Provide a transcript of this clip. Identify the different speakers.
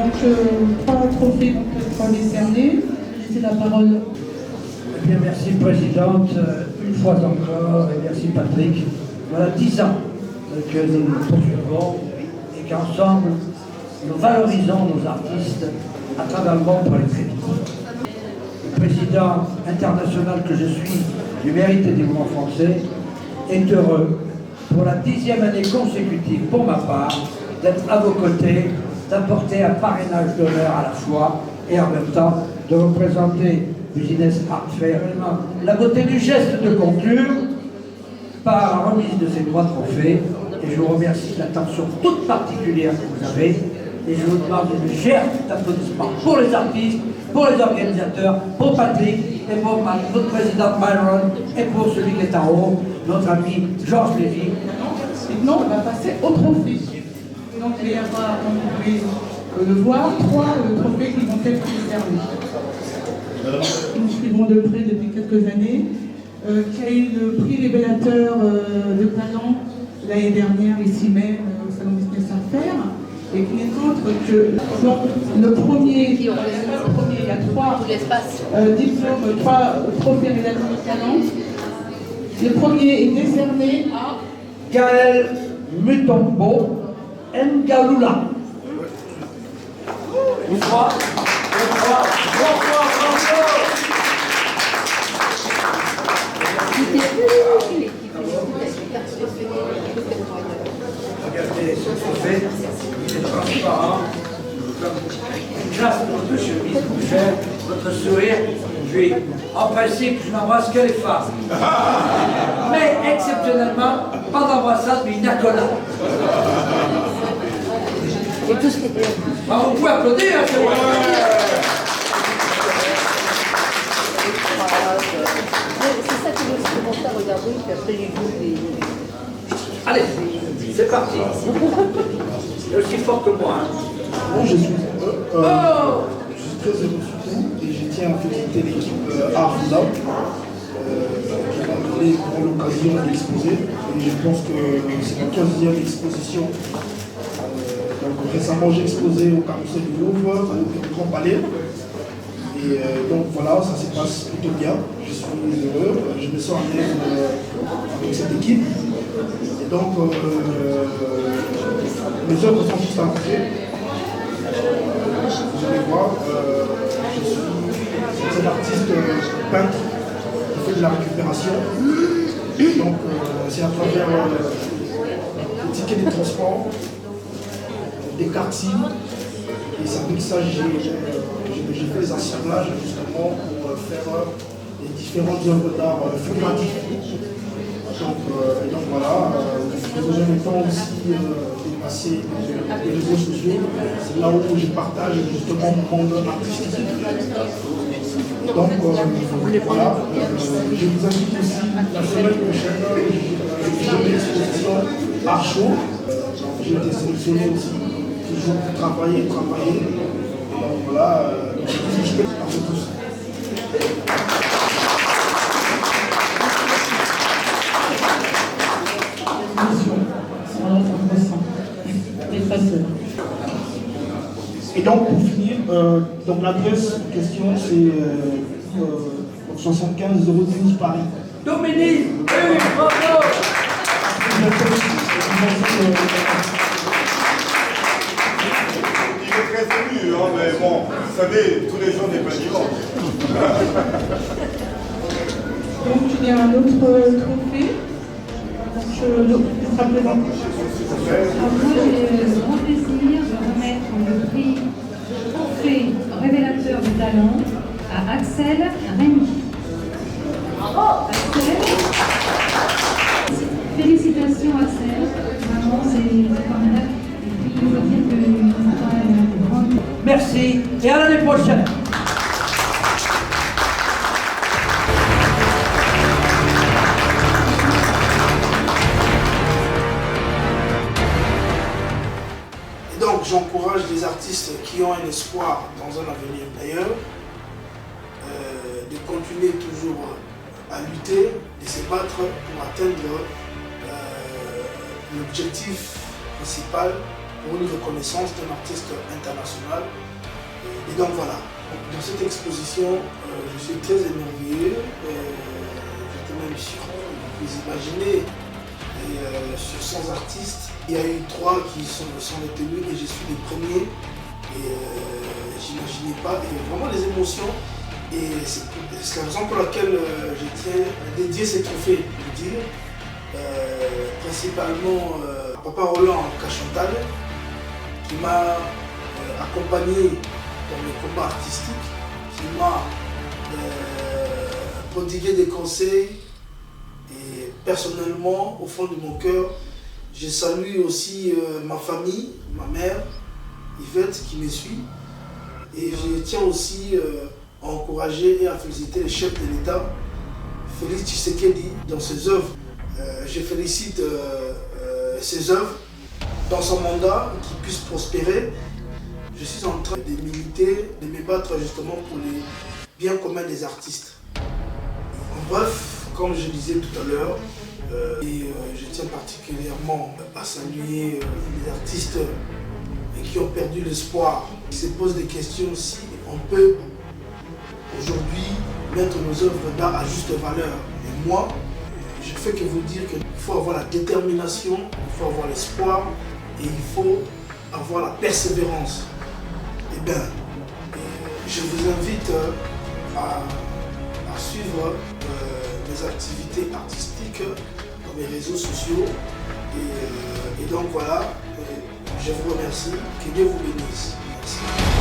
Speaker 1: Donc, 3 trophées, donc 3 décernés. Je laisse la parole.
Speaker 2: Eh bien, merci Présidente, une fois encore, et merci Patrick. Voilà 10 ans que nous nous poursuivons et qu'ensemble, nous valorisons nos artistes à travers le monde pour les crédits. Le président international que je suis du Mérite et développement français est heureux pour la 10e année consécutive pour ma part d'être à vos côtés, d'apporter un parrainage d'honneur à la fois et en même temps de représenter Business Art Fair, la beauté du geste de conclure par la remise de ces 3 trophées. Et je vous remercie de l'attention toute particulière que vous avez. Et je vous demande une chère applaudissement pour les artistes, pour les organisateurs, pour Patrick et pour notre président Byron et pour celui qui est en haut, notre ami Georges Lévy.
Speaker 1: Maintenant, on va passer au trophée. Donc, il y aura, comme vous pouvez le voir, 3 trophées qui vont être décernés. Nous suivons de près depuis quelques années, qui a eu le prix révélateur de talent l'année dernière, ici même, au Salon Business Affaires, et qui n'est autre que donc, le premier, il y a 3 diplômes, 3 trophées révélateurs de talent. Le premier est décerné à
Speaker 2: Gaël Mutombo Ngalula. Une fois, bravo. Regardez ce trophée, il est transparent, comme grâce à votre chemise, mon cher, votre sourire. Puis, en principe, je n'embrasse que les femmes. Mais exceptionnellement, pas d'embrassade, mais une accolade. Vous pouvez applaudir, hein, c'est vrai.
Speaker 3: C'est ça que je commence à regarder, puis après j'ai vu les...
Speaker 2: Allez, c'est parti. Il est aussi fort que moi. Hein.
Speaker 4: Moi, je suis très heureux surtout et je tiens à féliciter l'équipe Art Food Out qui m'a donné pour l'occasion d'exposer. Et je pense que c'est la 15e exposition. Donc récemment, j'ai exposé au Carrousel du Louvre, au Grand Palais. Et donc voilà, ça se passe plutôt bien. Je suis heureux, je me sens à l'aise avec cette équipe. Et donc, mes œuvres sont juste à côté. Vous allez voir, je suis cet artiste peintre qui fait de la récupération. Donc, c'est à travers les tickets de transport, des cartes SIM. Et ça fait que ça, j'ai fait des assemblages justement pour faire les différentes œuvres d'art figuratives. Donc voilà, nous aimons aussi dépasser les réseaux sociaux. C'est là où je partage justement mon monde artistique. Donc voilà, je vous invite aussi la semaine prochaine, j'ai une exposition Art Show. J'ai été sélectionné aussi, toujours pour travailler. Donc voilà, je peux parler tous. Et donc pour finir, donc l'adresse en question c'est 75 012 Paris.
Speaker 2: Dominique, oui, bravo.
Speaker 5: Il est très ému, hein, mais bon, vous savez, tous les jours n'est pas dimanche.
Speaker 1: Donc il y a un autre trophée. Je sera présenté.
Speaker 6: Moi, j'ai le grand plaisir de remettre le prix Trophée révélateur de talent à Axel Rémy. Axel, félicitations Axel, vraiment c'est formidable. Et puis il faut dire que l'histoire est grande.
Speaker 2: Merci et à l'année prochaine.
Speaker 4: Donc j'encourage les artistes qui ont un espoir dans un avenir meilleur de continuer toujours à lutter, de se battre pour atteindre l'objectif principal pour une reconnaissance d'un artiste international. Et donc voilà, dans cette exposition, je suis très émerveillé, j'étais même surpris, vous imaginez, sur 100 artistes, il y a eu 3 qui sont retenus et je suis les premiers. Et j'imaginais pas, et vraiment les émotions. Et c'est la raison pour laquelle je tiens à dédier ces trophées, je veux dire, principalement à Papa Roland Cachantal, qui m'a accompagné dans mes combats artistiques, qui m'a prodigué des conseils. Et personnellement, au fond de mon cœur, je salue aussi ma famille, ma mère, Yvette, qui me suit. Et je tiens aussi à encourager et à féliciter le chef de l'État, Félix Tshisekedi, dans ses œuvres. Je félicite ses œuvres dans son mandat, qu'il puisse prospérer. Je suis en train de militer, de me battre justement pour les biens communs des artistes. En bref, comme je disais tout à l'heure, je tiens particulièrement à saluer les artistes qui ont perdu l'espoir, qui se posent des questions si on peut aujourd'hui mettre nos œuvres d'art à juste valeur. Et moi, je ne fais que vous dire qu'il faut avoir la détermination, il faut avoir l'espoir et il faut avoir la persévérance. Eh bien, je vous invite à suivre mes activités artistiques dans mes réseaux sociaux. Et donc voilà, je vous remercie. Que Dieu vous bénisse. Merci.